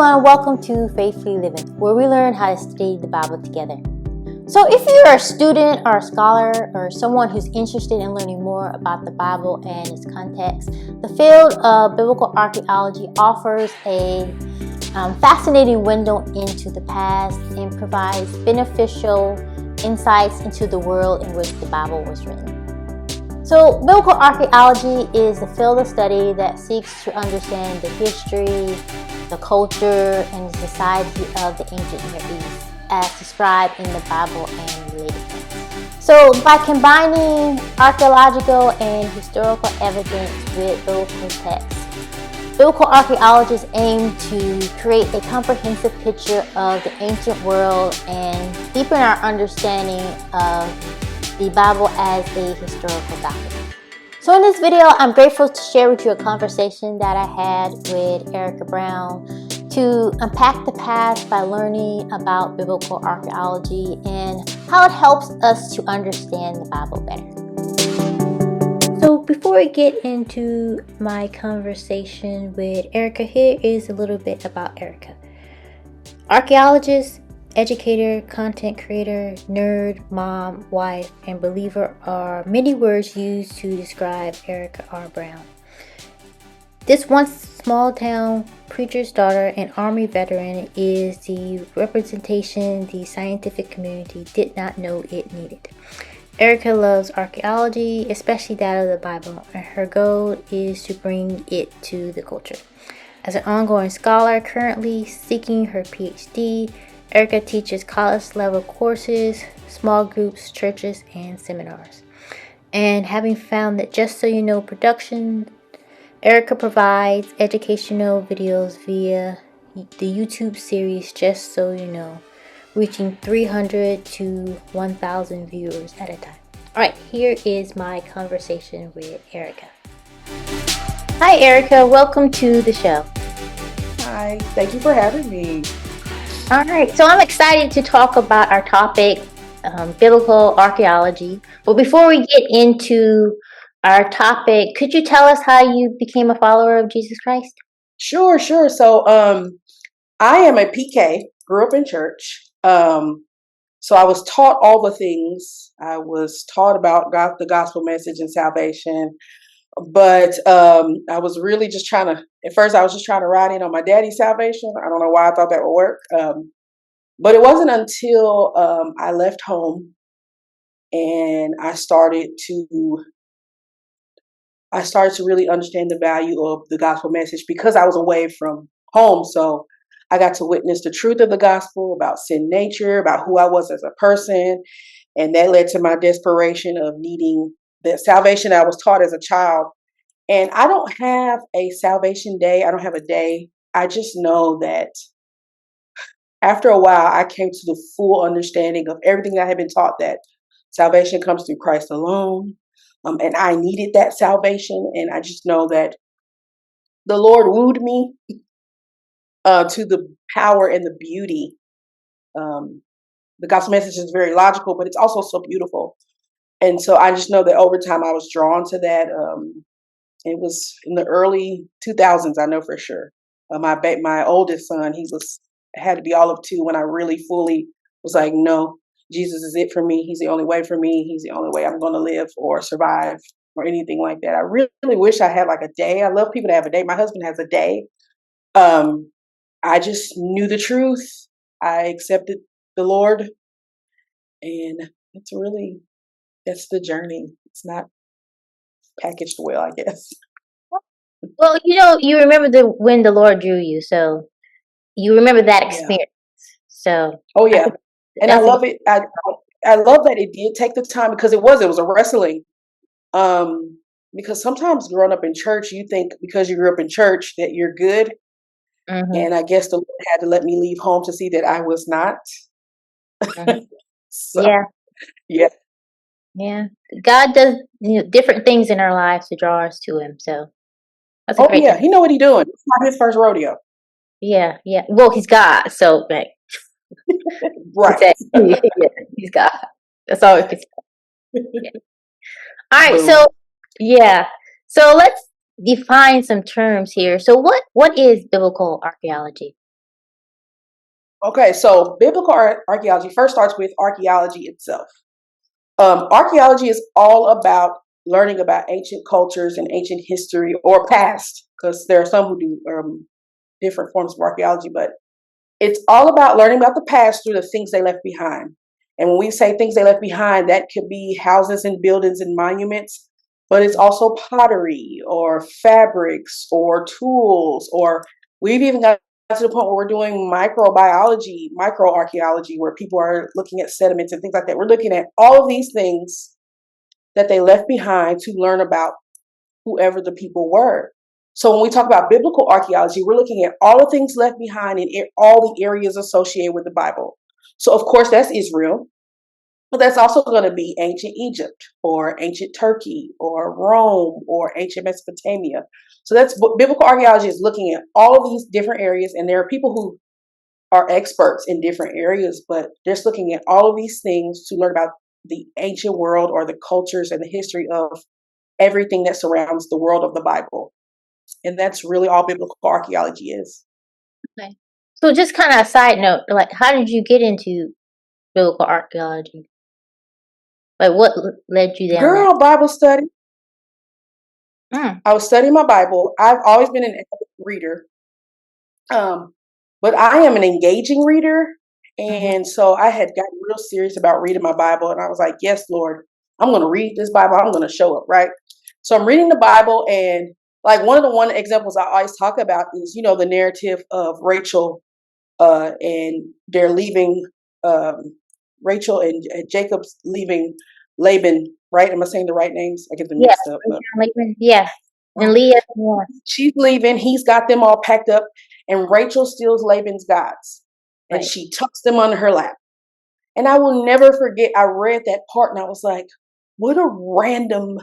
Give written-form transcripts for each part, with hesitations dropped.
everyone, welcome to Faithfully Living, where we learn how to study the Bible together. So if you're a student or a scholar or someone who's interested in learning more about the Bible and its context, the field of biblical archaeology offers a fascinating window into the past and provides beneficial insights into the world in which the Bible was written. So biblical archaeology is the field of study that seeks to understand the history, the culture, and the society of the ancient Near East as described in the Bible and related texts. So by combining archaeological and historical evidence with biblical texts, biblical archaeologists aim to create a comprehensive picture of the ancient world and deepen our understanding of the Bible as a historical document. So in this video, I'm grateful to share with you a conversation that I had with Erika Brown to unpack the past by learning about biblical archaeology and how it helps us to understand the Bible better. So before we get into my conversation with Erika, here is a little bit about Erika. Archaeologist, educator, content creator, nerd, mom, wife, and believer are many words used to describe Erika R. Brown. This once small town preacher's daughter and Army veteran is the representation the scientific community did not know it needed. Erika loves archaeology, especially that of the Bible, and her goal is to bring it to the culture. As an ongoing scholar currently seeking her PhD, Erika teaches college-level courses, small groups, churches, and seminars. And having found that Just So You Know production, Erika provides educational videos via the YouTube series Just So You Know, reaching 300 to 1,000 viewers at a time. Alright, here is my conversation with Erika. Hi Erika, welcome to the show. Hi, thank you for having me. All right, so I'm excited to talk about our topic, biblical archaeology. But before we get into our topic, could you tell us how you became a follower of Jesus Christ? Sure. So, I am a PK, grew up in church. So I was taught all the things. I was taught about God, the gospel message and salvation. But I was really just at first, I was just trying to ride in on my daddy's salvation. I don't know why I thought that would work. But it wasn't until I left home and I started to really understand the value of the gospel message because I was away from home. So I got to witness the truth of the gospel about sin nature, about who I was as a person. And that led to my desperation of needing the salvation I was taught as a child. And I don't have a salvation day. I don't have a day. I just know that after a while, I came to the full understanding of everything that I had been taught, that salvation comes through Christ alone. And I needed that salvation. And I just know that the Lord wooed me to the power and the beauty. The gospel message is very logical, but it's also so beautiful. And so I just know that over time I was drawn to that. It was in the early 2000s, I know for sure. My oldest son, had to be all of 2 when I really fully was like, no, Jesus is it for me. He's the only way for me. He's the only way I'm going to live or survive or anything like that. I really wish I had like a day. I love people to have a day. My husband has a day. I just knew the truth. I accepted the Lord, and that's the journey. It's not packaged well, I guess. Well, you remember when the Lord drew you, so you remember that experience. So, oh yeah, and I love it. I love that it did take the time because it was a wrestling. Because sometimes growing up in church, you think because you grew up in church that you're good, and I guess the Lord had to let me leave home to see that I was not. So, yeah. God does different things in our lives to draw us to Him. So that's a great thing. He know what He's doing. It's not His first rodeo. Yeah. Well, He's God, so like, right. Yeah, He's God. That's all we can say. Yeah. All right. Boom. So so let's define some terms here. So what is biblical archaeology? Okay, so biblical archaeology first starts with archaeology itself. Archaeology is all about learning about ancient cultures and ancient history or past, because there are some who do different forms of archaeology, but it's all about learning about the past through the things they left behind. And when we say things they left behind, that could be houses and buildings and monuments, but it's also pottery or fabrics or tools, or we've even got to the point where we're doing microbiology, microarchaeology, where people are looking at sediments and things like that. We're looking at all of these things that they left behind to learn about whoever the people were. So when we talk about biblical archaeology, we're looking at all the things left behind in all the areas associated with the Bible. So of course that's Israel, but that's also going to be ancient Egypt or ancient Turkey or Rome or ancient Mesopotamia. So that's what biblical archaeology is, looking at all of these different areas, and there are people who are experts in different areas, but they're just looking at all of these things to learn about the ancient world or the cultures and the history of everything that surrounds the world of the Bible. And that's really all biblical archaeology is. Okay. So just kind of a side note, like how did you get into biblical archaeology? Like what led you down that? Girl, Bible study. Mm, I was studying my Bible. I've always been an avid reader, um, but I am an engaging reader. hmm. And so I had gotten real serious about reading my Bible. And I was like, yes, Lord, I'm going to read this Bible. I'm going to show up, right? So I'm reading the Bible. And like one examples I always talk about is, the narrative of Rachel and they're leaving, um, Rachel and Jacob's leaving Laban, right? Am I saying the right names? I get them Yeah, mixed up. But Yeah, and Leah. Yeah, she's leaving. He's got them all packed up, and Rachel steals Laban's gods, and right. she tucks them under her lap. And I will never forget. I read that part, and I was like, "What a random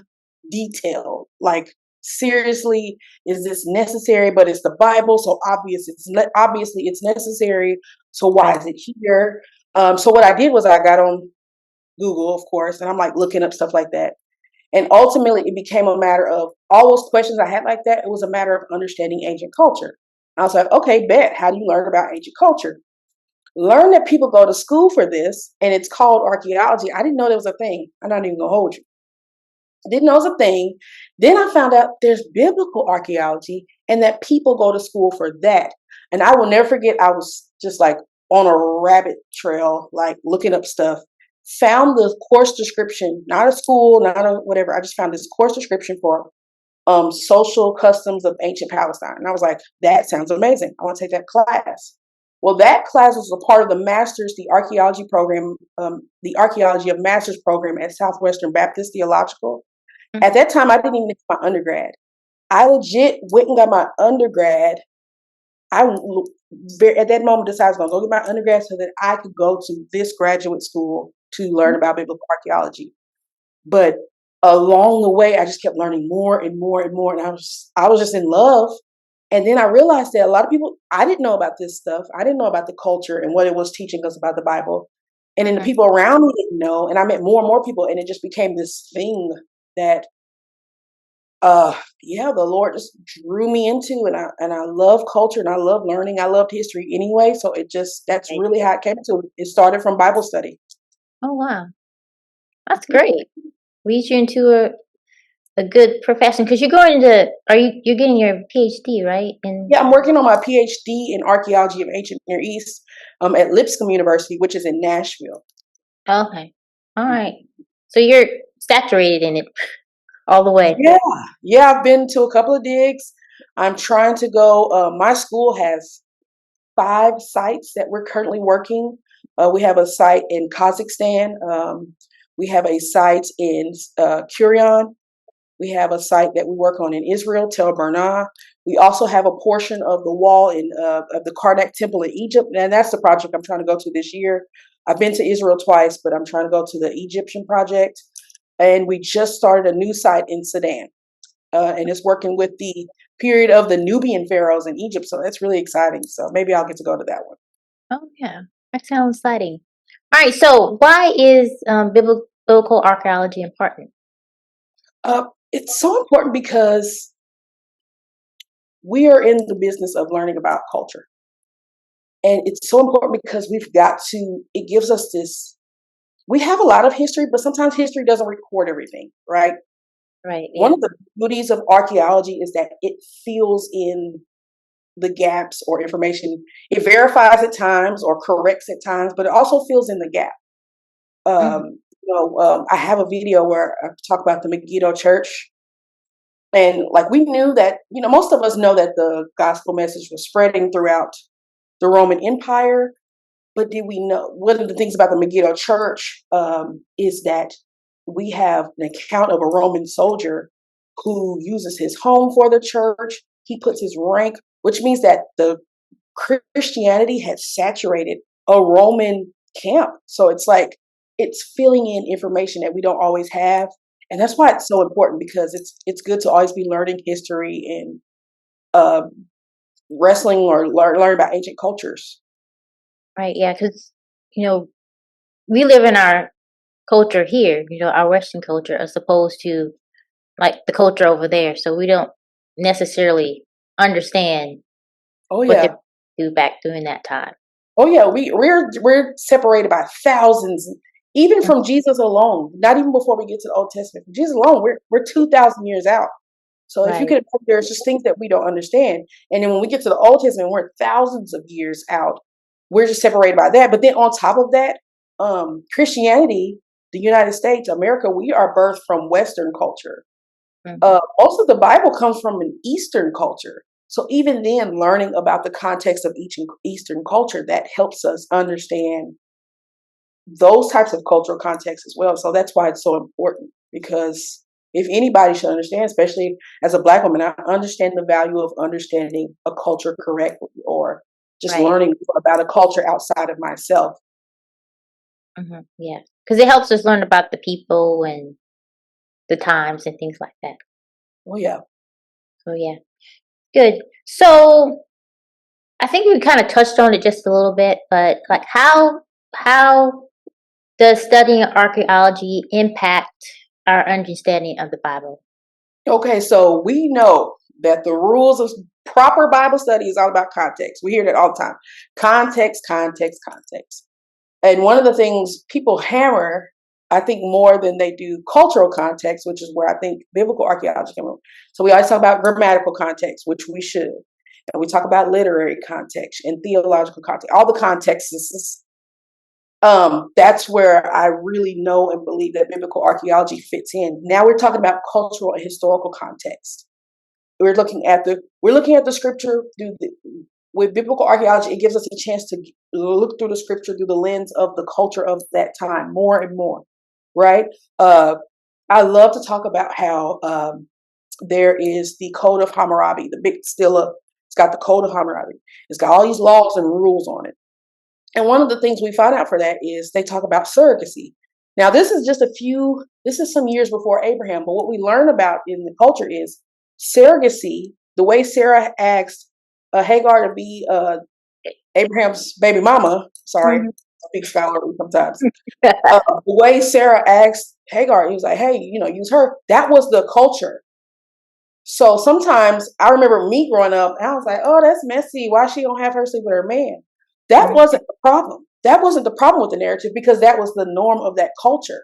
detail! Like, seriously, is this necessary? But it's the Bible, so obviously it's necessary. So why Right. is it here?" So what I did was I got on Google, of course, and I'm like looking up stuff like that. And ultimately, it became a matter of all those questions I had like that. It was a matter of understanding ancient culture. I was like, okay, bet. How do you learn about ancient culture? Learn that people go to school for this, and it's called archaeology. I didn't know there was a thing. I'm not even gonna hold you. I didn't know it was a thing. Then I found out there's biblical archaeology, and that people go to school for that. And I will never forget. I was just like on a rabbit trail, like looking up stuff. Found the course description, not a school, not a whatever. I just found this course description for social customs of ancient Palestine. And I was like, that sounds amazing. I want to take that class. Well, that class was a part of the master's, the archaeology program, the archaeology of master's program at Southwestern Baptist Theological. At that time, I didn't even get my undergrad. I legit went and got my undergrad. At that moment decided I was going to go get my undergrad so that I could go to this graduate school to learn about biblical archaeology. But along the way, I just kept learning more and more and more, and I was just in love. And then I realized that a lot of people, I didn't know about this stuff. I didn't know about the culture and what it was teaching us about the Bible. And then the Mhm. people around me didn't know. And I met more and more people, and it just became this thing that yeah, the Lord just drew me into, and I love culture and I love learning. I loved history anyway. So that's Right. really how it came to it. It started from Bible study. Oh wow, that's great. Leads you into a good profession because you're going into. You're getting your PhD, right? In Yeah, I'm working on my PhD in archaeology of ancient Near East at Lipscomb University, which is in Nashville. okay, all right. So you're saturated in it all the way. Yeah, yeah, I've been to a couple of digs. I'm trying to go. My school has 5 sites that we're currently working. We have a site in Kazakhstan. We have a site in Kurion. We have a site that we work on in Israel, Tel Burna. We also have a portion of the wall of the Karnak Temple in Egypt, and that's the project I'm trying to go to this year. I've been to Israel twice, but I'm trying to go to the Egyptian project. And we just started a new site in Sudan, and it's working with the period of the Nubian pharaohs in Egypt. So that's really exciting. So maybe I'll get to go to that one. Oh yeah, that sounds exciting. All right, so why is biblical archaeology important? It's so important because we are in the business of learning about culture. And it's so important because it gives us this, we have a lot of history, but sometimes history doesn't record everything, right? Right. One Yeah. of the beauties of archaeology is that it fills in the gaps or information. It verifies at times or corrects at times, but it also fills in the gap. Mhm. I have a video where I talk about the Megiddo Church. And like we knew that, most of us know that the gospel message was spreading throughout the Roman Empire. But did we know one of the things about the Megiddo Church is that we have an account of a Roman soldier who uses his home for the church. He puts his rank, which means that the Christianity had saturated a Roman camp. So it's like it's filling in information that we don't always have. And that's why it's so important because it's good to always be learning history and uh, wrestling or learn about ancient cultures. Right. Yeah. Because you know we live in our culture here. Our Western culture, as opposed to like the culture over there. So we don't necessarily understand Oh what they yeah. do back during that time. Oh yeah, we're separated by thousands, even from Jesus alone. Not even before we get to the Old Testament. From Jesus alone, we're 2,000 years out. So if you Right. could, there's just things that we don't understand. And then when we get to the Old Testament, we're thousands of years out. We're just separated by that. But then on top of that, Christianity, the United States, America, we are birthed from Western culture. Hmm. Most of the Bible comes from an Eastern culture. So even then, learning about the context of each Eastern culture, that helps us understand those types of cultural contexts as well. So that's why it's so important, because if anybody should understand, especially as a Black woman, I understand the value of understanding a culture correctly, or just Right. learning about a culture outside of myself. Yeah. Because it helps us learn about the people and the times and things like that. Oh yeah. So yeah, good. So I think we kind of touched on it just a little bit, but like how does studying archaeology impact our understanding of the Bible? Okay, so we know that the rules of proper Bible study is all about context. We hear that all the time. Context, context, context. And one of the things people hammer, I think, more than they do cultural context, which is where I think biblical archaeology comes in. So we always talk about grammatical context, which we should. And we talk about literary context and theological context. All the contexts that's where I really know and believe that biblical archaeology fits in. Now we're talking about cultural and historical context. We're looking at the scripture with biblical archaeology. It gives us a chance to look through the scripture through the lens of the culture of that time more and more, right? Uh, I love to talk about how there is the Code of Hammurabi, the big stela. It's got the Code of Hammurabi. It's got all these laws and rules on it. And one of the things we find out for that is they talk about surrogacy. Now, this is some years before Abraham, but what we learn about in the culture is surrogacy, the way Sarah asked Hagar to be Abraham's baby mama. Sorry, Mhm. speak scholarly sometimes. The way Sarah asked Hagar, he was like, hey, use her. That was the culture. So sometimes I remember me growing up, and I was like, "Oh, that's messy. Why she don't have her sleep with her man?" That Mhm. wasn't the problem. That wasn't the problem with the narrative because that was the norm of that culture.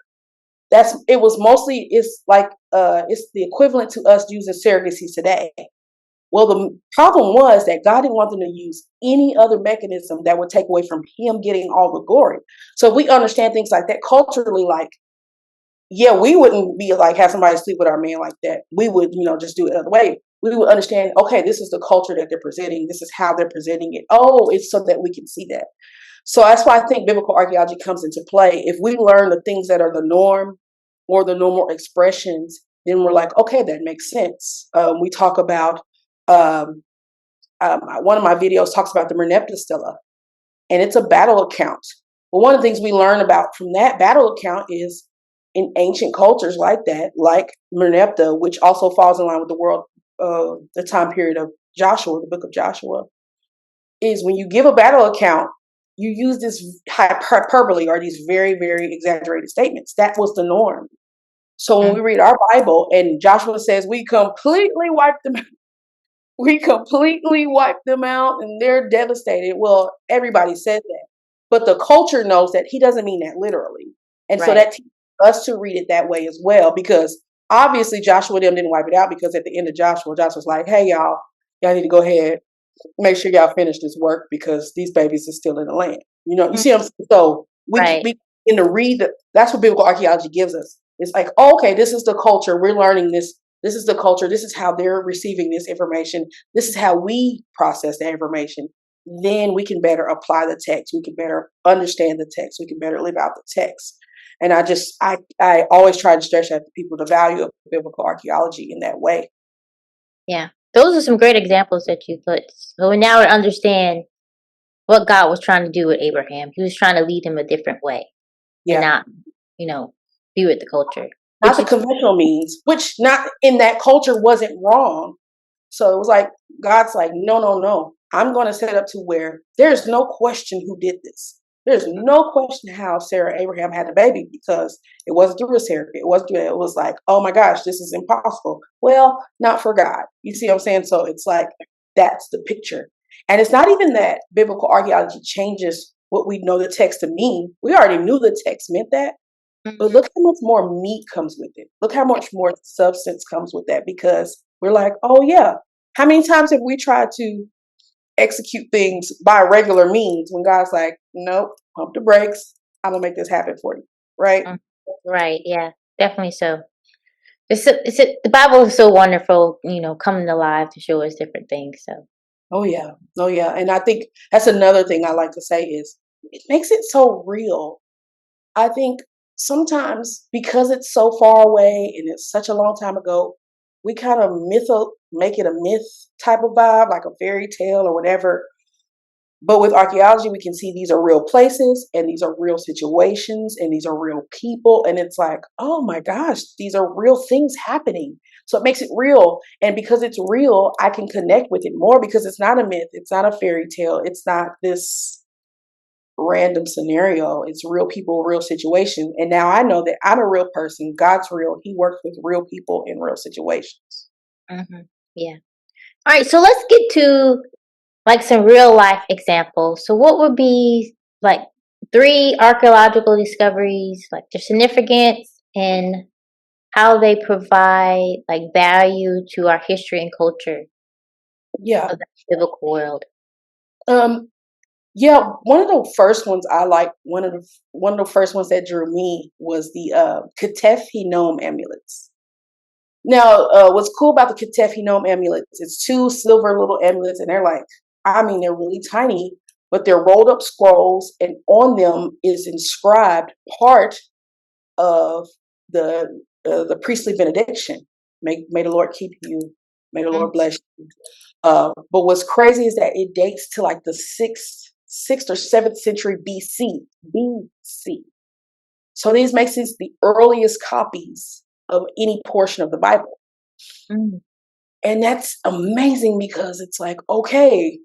It was mostly it's like it's the equivalent to us using surrogacy today. Well, the problem was that God didn't want them to use any other mechanism that would take away from Him getting all the glory. So if we understand things like that culturally, like yeah, we wouldn't be like have somebody sleep with our man like that. We would, just do it the other way. We would understand, okay, this is the culture that they're presenting. This is how they're presenting it. Oh, it's so that we can see that. So that's why I think biblical archaeology comes into play. If we learn the things that are the norm or the normal expressions, then we're like, okay, that makes sense. We talk about um, one of my videos talks about the Merneptah Stela, and it's a battle account. Well, one of the things we learn about from that battle account is in ancient cultures like that, like Merneptah, which also falls in line with the time period of Joshua, the book of Joshua, is when you give a battle account, you use this hyperbole or these very, very exaggerated statements. That was the norm. So when we read our Bible and Joshua says we completely wiped them, We completely wiped them out and they're devastated. Well, everybody said that. But the culture knows that he doesn't mean that literally. And so Right. that teaches us to read it that way as well, because obviously Joshua them didn't wipe it out, because at the end of Joshua's like, hey, y'all need to go ahead, make sure y'all finish this work because these babies are still in the land. You Mm, see what I'm saying? So right. we in to read that's what biblical archaeology gives us. It's like, okay, this is the culture. We're learning this. This is the culture. This is how they're receiving this information. This is how we process that information. Then we can better apply the text. We can better understand the text. We can better live out the text. And I always try to stress at the people the value of biblical archaeology in that way. Yeah. Those are some great examples that you put. So now we understand what God was trying to do with Abraham. He was trying to lead him a different way and Yeah. not, you know, be with the culture. Not Which the is conventional means, which not in that culture wasn't wrong. So it was like, God's like, no, no, no. I'm going to set it up to where there's no question who did this. There's no question how Sarah Abraham had the baby, because it wasn't through a surrogate. It wasn't through it. It was like, oh my gosh, this is impossible. Well, not for God. You see what I'm saying? So it's like, that's the picture. And it's not even that biblical archaeology changes what we know the text to mean. We already knew the text meant that. But Mhm. look how much more meat comes with it. Look how much more substance comes with that, because we're like, oh yeah. How many times have we tried to execute things by regular means when God's like, nope, pump the brakes. I'm gonna make this happen for you. Right? Mm, right. Yeah. Definitely so. The Bible is so wonderful, coming alive to show us different things. So Oh yeah. Oh yeah. And I think that's another thing I like to say is it makes it so real. I think sometimes because it's so far away and it's such a long time ago, we kind of make it a myth type of vibe, like a fairy tale or whatever. But with archaeology, we can see these are real places and these are real situations and these are real people. And it's like, oh my gosh, these are real things happening. So it makes it real. And because it's real, I can connect with it more because it's not a myth. It's not a fairy tale. It's not this random scenario. It's real people, real situation. And now I know that I'm a real person. God's real. He works with real people in real situations. yeah. All right. So let's get to like some real life examples. So what would be like three archaeological discoveries, like their significance and how they provide like value to our history and culture Yeah. of the biblical world? Um, yeah, one of the first ones I like, one of the first ones that drew me was the Ketef Hinnom amulets. Now, what's cool about the Ketef Hinnom amulets? It's two silver little amulets, and they're like, I mean, they're really tiny, but they're rolled up scrolls, and on them is inscribed part of the priestly benediction. May the Lord keep you. May the Mm, Lord bless you. But what's crazy is that it dates to like the sixth or seventh century BC. BC. So these makes these the earliest copies of any portion of the Bible, mm, and that's amazing because it's like, okay,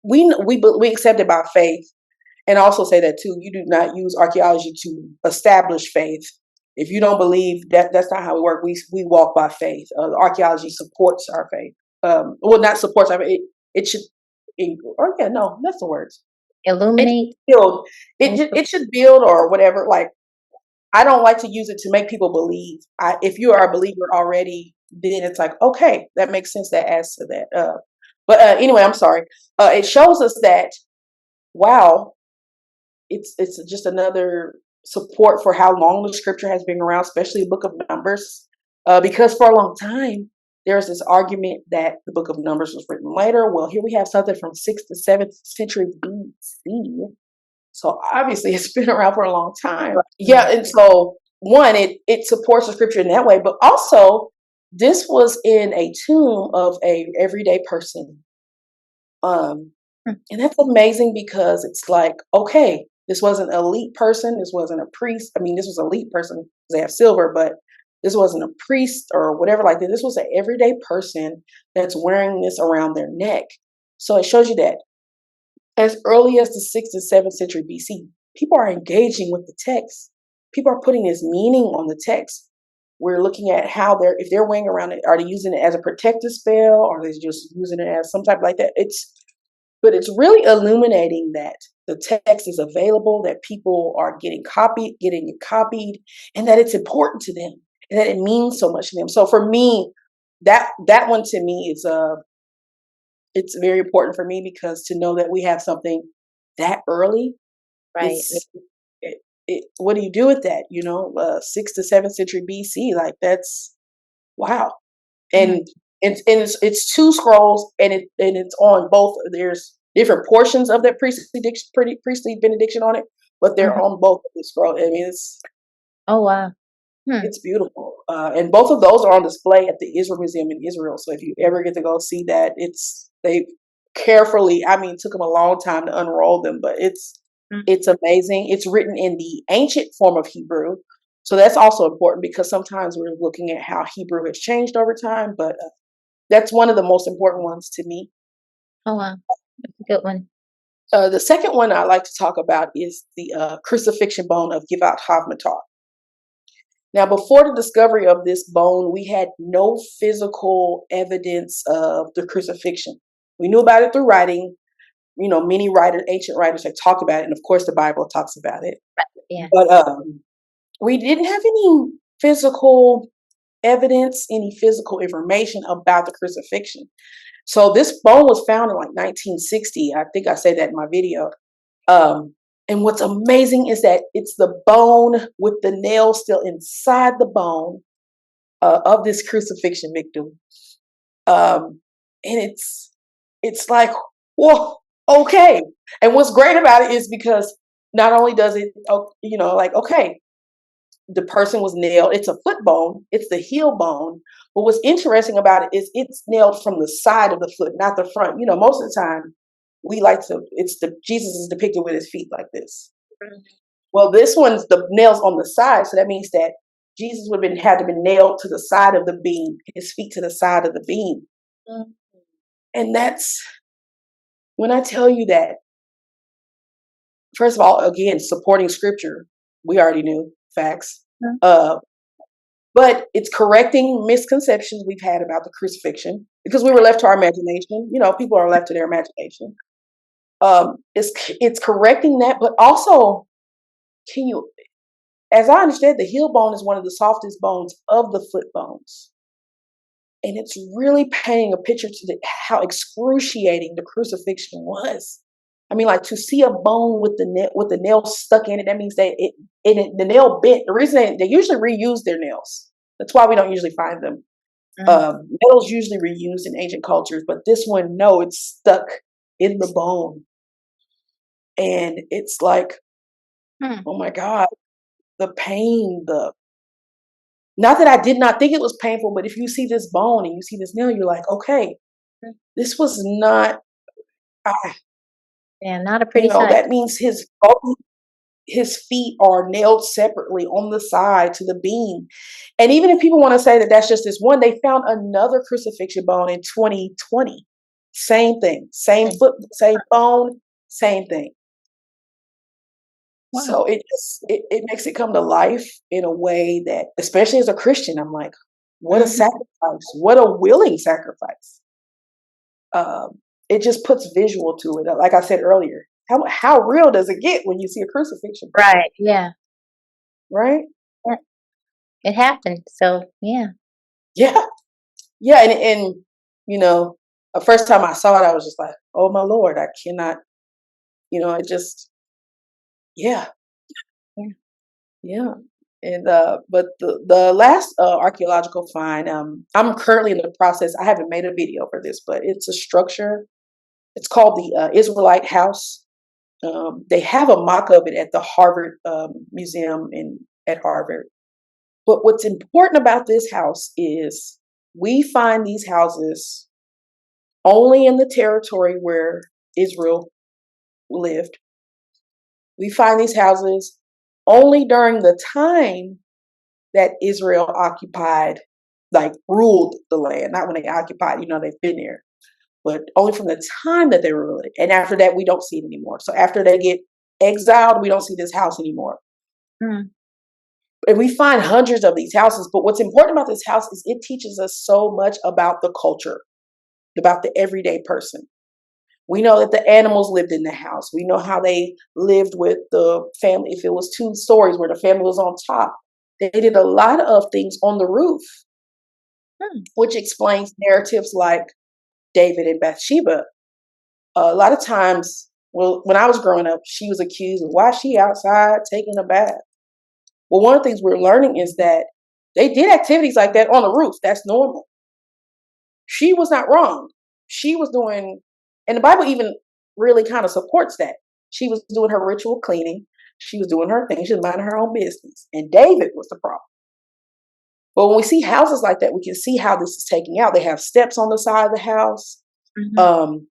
we accept it by faith, and also say that too. You do not use archaeology to establish faith. If you don't believe that, that's not how we work. We walk by faith. Archaeology supports our faith. Well, not supports our faith. It should, or yeah, no, that's the words. It should illuminate. build. It should build or whatever. Like I don't like to use it to make people believe. If you are a believer already, then it's like okay, that makes sense. That adds to that. But anyway, I'm sorry. It shows us that wow, it's just another support for how long the scripture has been around, especially the book of Numbers. Because for a long time, there's this argument that the book of Numbers was written later. Well, here we have something from 6th to 7th century BC. So obviously it's been around for a long time. Yeah, Mm, and so one, it supports the scripture in that way, but also this was in a tomb of a everyday person. Um, mm, and that's amazing because it's like, okay, this wasn't an elite person. This wasn't a priest. I mean, this was an elite person because they have silver, but this wasn't a priest or whatever like that. This was an everyday person that's wearing this around their neck. So it shows you that as early as the 6th and 7th century BC, people are engaging with the text. People are putting this meaning on the text. We're looking at how if they're weighing around it, are they using it as a protective spell, or are they just using it as some type like that? But it's really illuminating that the text is available, that people are getting it copied, and that it's important to them, and that it means so much to them. So for me, that one to me is it's very important for me, because to know that we have something that early, Right. it's what do you do with that? 6th to 7th century BC, like that's wow. And it's two scrolls, and it's on both. There's different portions of that priestly benediction on it, but they're on both of the scroll. I mean, Oh, wow. it's beautiful, and both of those are on display at the Israel Museum in Israel. So if you ever get to go see that, they carefully, I mean, it took them a long time to unroll them, but it's amazing. It's written in the ancient form of Hebrew, so that's also important, because sometimes we're looking at how Hebrew has changed over time, but that's one of the most important ones to me. Oh, wow. That's a good one. The second one I like to talk about is the Crucifixion Bone of Givat Havmatar. Now, before the discovery of this bone, we had no physical evidence of the crucifixion. We knew about it through writing. Many ancient writers have talked about it, and of course the Bible talks about it. Yeah. But we didn't have any physical evidence, any physical information about the crucifixion. So this bone was found in like 1960. I think I said that in my video. And what's amazing is that it's the bone with the nail still inside the bone of this crucifixion victim. And it's like, whoa, okay. And what's great about it is because not only does it, like, okay, the person was nailed. It's a foot bone. It's the heel bone. But what's interesting about it is it's nailed from the side of the foot, not the front. Most of the time Jesus is depicted with his feet like this. Well, this one's the nails on the side. So that means that Jesus would have had to be nailed to the side of the beam, his feet to the side of the beam. And that's when I tell you that, first of all, again, supporting scripture, we already knew facts. But it's correcting misconceptions we've had about the crucifixion, because we were left to our imagination. People are left to their imagination. It's correcting that, but also, as I understand, the heel bone is one of the softest bones of the foot bones. And it's really painting a picture to how excruciating the crucifixion was. I mean, like, to see a bone with the nail stuck in it, that means that the nail bent. The reason they usually reuse their nails. That's why we don't usually find them. Nails usually reused in ancient cultures, but this one, no, it's stuck in the bone. And it's like, oh my God, the pain, not that I did not think it was painful, but if you see this bone and you see this nail, you're like, okay, this was not, Yeah, not a pretty sight. that means his feet are nailed separately on the side to the beam. And even if people want to say that that's just this one, they found another crucifixion bone in 2020. Same thing, same foot, same bone, same thing. Wow. So it makes it come to life in a way that, especially as a Christian, I'm like, what a sacrifice, what a willing sacrifice. It just puts visual to it. Like I said earlier, how real does it get when you see a crucifixion? Right. Yeah. Right. Yeah. It happened. So yeah. Yeah. Yeah. And the first time I saw it, I was just like, oh my Lord, I cannot, it just, yeah. Yeah. Yeah. And but the last archaeological find, I'm currently in the process. I haven't made a video for this, but it's a structure. It's called the Israelite House. They have a mock of it at the Harvard Museum at Harvard. But what's important about this house is we find these houses only in the territory where Israel lived. We find these houses only during the time that Israel occupied, like ruled the land, not when they occupied, they've been there, but only from the time that they ruled it. And after that, we don't see it anymore. So after they get exiled, we don't see this house anymore. And we find hundreds of these houses. But what's important about this house is it teaches us so much about the culture, about the everyday person. We know that the animals lived in the house. We know how they lived with the family. If it was 2 stories where the family was on top, they did a lot of things on the roof, which explains narratives like David and Bathsheba. A lot of times, well, when I was growing up, she was accused of why is she outside taking a bath. Well, one of the things we're learning is that they did activities like that on the roof. That's normal. She was not wrong. She was doing, and the Bible even really kind of supports that. She was doing her ritual cleaning. She was doing her thing. She was minding her own business. And David was the problem. But when we see houses like that, we can see how this is taking out. They have steps on the side of the house.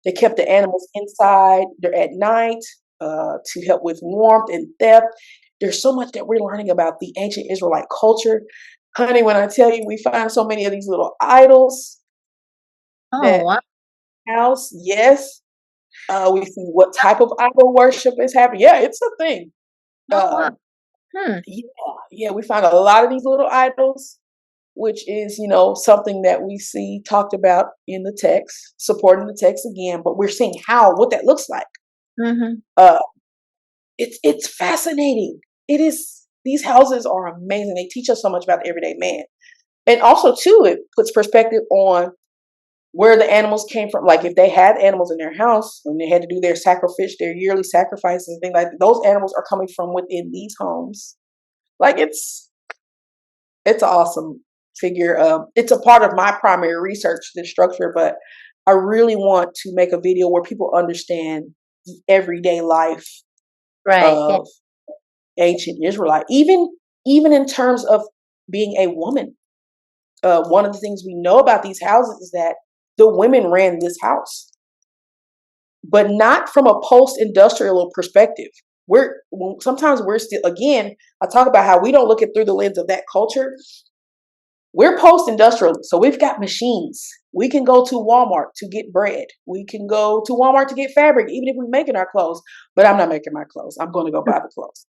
They kept the animals inside. They're at night to help with warmth and theft. There's so much that we're learning about the ancient Israelite culture. Honey, when I tell you we find so many of these little idols Oh, that wow. house, yes. We see what type of idol worship is happening. Yeah, it's a thing. Oh, wow. Um, yeah, yeah, we find a lot of these little idols, which is, something that we see talked about in the text, supporting the text again, but we're seeing what that looks like. Mm-hmm. Uh, it's fascinating. It is. These houses are amazing. They teach us so much about the everyday man, and also too, it puts perspective on where the animals came from. Like if they had animals in their house when they had to do their sacrifice, their yearly sacrifices and things like that, those animals are coming from within these homes. Like it's an awesome figure. It's a part of my primary research, the structure, but I really want to make a video where people understand the everyday life Right. Yeah. of ancient Israelite, even in terms of being a woman. One of the things we know about these houses is that the women ran this house, but not from a post-industrial perspective. Sometimes we're still, again, I talk about how we don't look at through the lens of that culture. We're post-industrial, so we've got machines. We can go to Walmart to get bread. We can go to Walmart to get fabric, even if we're making our clothes. But I'm not making my clothes. I'm going to go buy the clothes.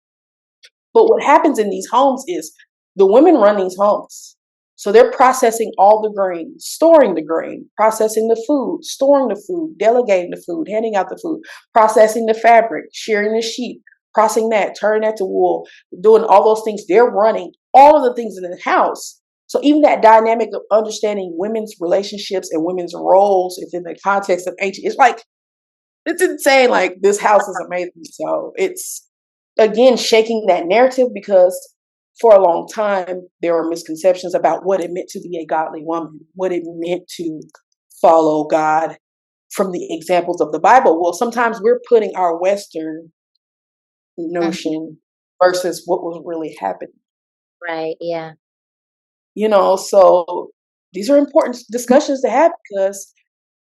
But what happens in these homes is the women run these homes. So they're processing all the grain, storing the grain, processing the food, storing the food, delegating the food, handing out the food, processing the fabric, shearing the sheep, processing that, turning that to wool, doing all those things. They're running all of the things in the house. So even that dynamic of understanding women's relationships and women's roles within the context of ancient, it's insane. Like this house is amazing. So it's again shaking that narrative because for a long time there were misconceptions about what it meant to be a godly woman, what it meant to follow God from the examples of the Bible. Well, sometimes we're putting our Western Mm. notion versus what was really happening. Right. Yeah. So these are important discussions to have because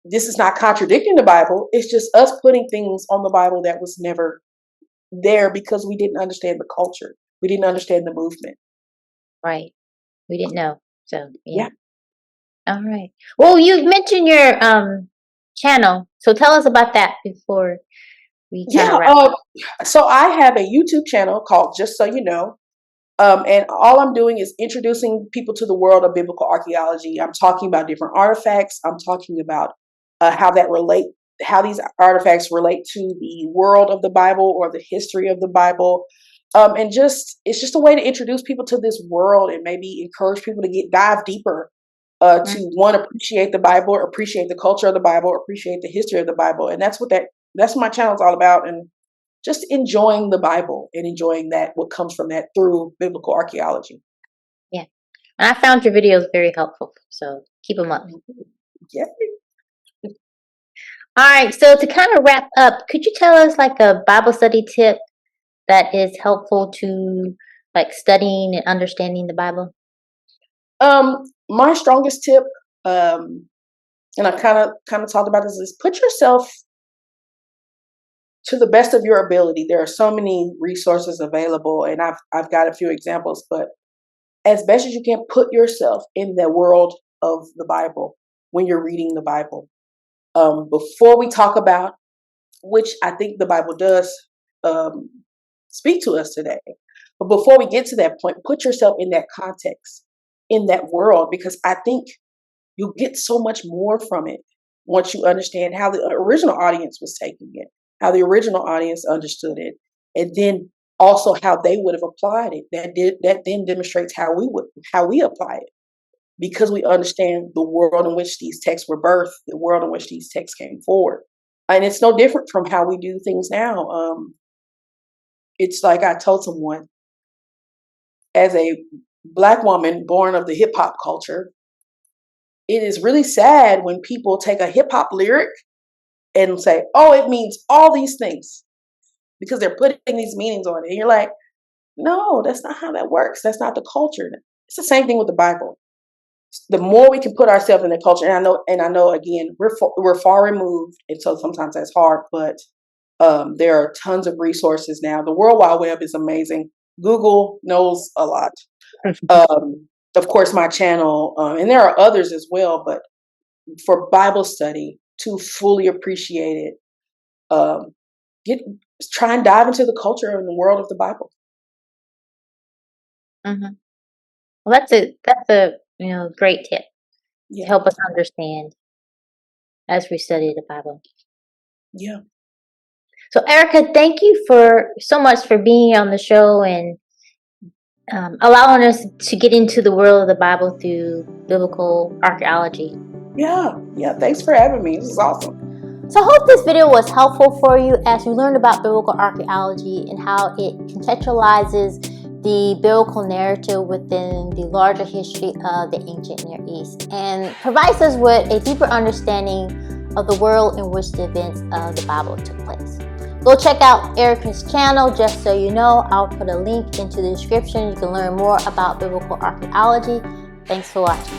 this is not contradicting the Bible. It's just us putting things on the Bible that was never there because we didn't understand the culture. We didn't understand the movement. Right. We didn't know. So yeah. Yeah. All right. Well, you mentioned your channel, so tell us about that before we kind of Yeah. wrap up. So I have a YouTube channel called Just So You Know. And all I'm doing is introducing people to the world of biblical archaeology. I'm talking about different artifacts. I'm talking about how these artifacts relate to the world of the Bible or the history of the Bible. It's just a way to introduce people to this world and maybe encourage people to dive deeper Mm. to one, appreciate the Bible, or appreciate the culture of the Bible, or appreciate the history of the Bible. And that's what my channel is all about. And just enjoying the Bible and enjoying that, what comes from that through biblical archaeology. Yeah. And I found your videos very helpful, so keep them up. Yeah. All right. So to kind of wrap up, could you tell us like a Bible study tip that is helpful to like studying and understanding the Bible? My strongest tip, and I kind of talked about this, is put yourself to the best of your ability. There are so many resources available, and I've got a few examples, but as best as you can, put yourself in the world of the Bible when you're reading the Bible. Before we talk about, which I think the Bible does speak to us today, But before we get to that point, put yourself in that context, in that world, because I think you'll get so much more from it once you understand how the original audience was taking it, how the original audience understood it, and then also how they would have applied it. That then demonstrates how we apply it, because we understand the world in which these texts were birthed, the world in which these texts came forward. And it's no different from how we do things now. It's like I told someone, as a Black woman born of the hip hop culture, it is really sad when people take a hip hop lyric and say, oh, it means all these things, because they're putting these meanings on it. And you're like, no, that's not how that works. That's not the culture. It's the same thing with the Bible. The more we can put ourselves in the culture, and I know again, we're far removed, and so sometimes that's hard, but there are tons of resources now. The World Wide Web is amazing. Google knows a lot. Of course, my channel, and there are others as well, but for Bible study, to fully appreciate it, try and dive into the culture and the world of the Bible. Mm-hmm. Well, that's a great tip to help us understand as we study the Bible. Yeah. So Erika, thank you so much for being on the show and allowing us to get into the world of the Bible through biblical archaeology. Yeah. Thanks for having me. This is awesome. So I hope this video was helpful for you as you learned about biblical archaeology and how it contextualizes the biblical narrative within the larger history of the ancient Near East and provides us with a deeper understanding of the world in which the events of the Bible took place. Go check out Erika's channel. Just so you know, I'll put a link into the description. You can learn more about biblical archaeology. Thanks for watching.